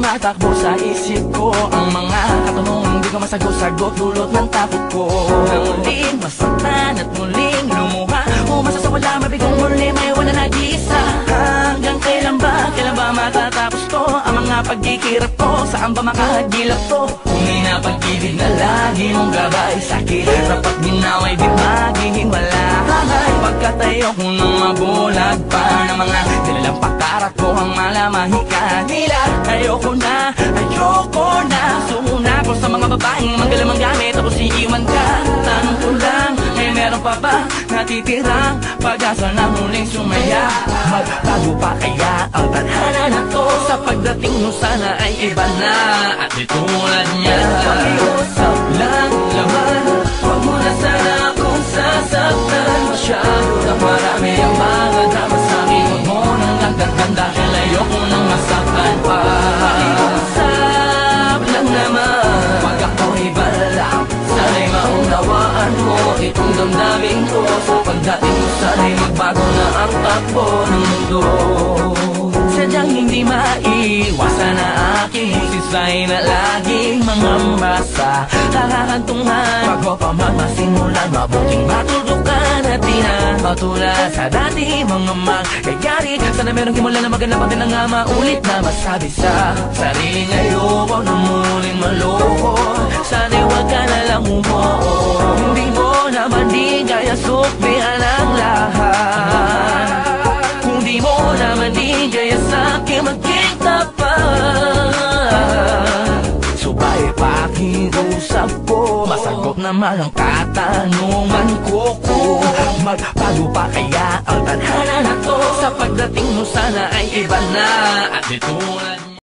tumatakbo sa isip ko ang mga katanungan hindi ko masagot-sagot, dulot ng takot ko na muling masaktan at muling lumuha. Umasa sa wala, mabigong muli may wala nag-iisa. Hanggang kailan ba matatapos to? Ang mga pagkikirap ko, saan ba makahagilap to? Kung inapag-ibig na lagi mong gabay sa'kin, dapat ginaway di maghihiwala. Pagkatayo ko nang mabulag pa ng mga nilalang pakarat ko ang malamahikan nila. Ayoko na sumuna ko sa mga babaeng magalamang gamit tapos iiwan ka. Tanong ko lang, ay meron pa ba natitirang pag-asa na muling sumaya? Magbago pa kaya ang tadhana na to? Sa pagdating mo sana ay iba na at di tulad niya. Pakiusap lang naman, huwag mo na sana akong sasaktan. Masyado na marami ang mga drama sa'kin. Huwag mo nang nagdagdan dahil ayoko nang masaktan pa. Pakiusap lang naman, pag ako'y balak, sana'y maunawaan mo itong damdamin ko. Sa pagdating mo sana'y magbago na ang takbo ng mundo. Sadyang hindi maiwasan na aking sisay na laging mangambasa. Kakakantungan bago pa magmasimulan, mabuting matutukan at di na matulad sa dati mga mangyayari. Sana merong himula na maganda pa din na nga maulit na masabi sa sarili ayoko na muling maloko. Sana'y huwag ka na lang umuo. Hindi mo naman di kaya suklihan ang lahat. Kung di mo naman di kaya sa'kin maging tapat. Subay pakiusap ko, masagot naman ang katanungan ko. Magbago pa kaya ang tadhana na to? Sa pagdating mo sana ay iba na at di tulad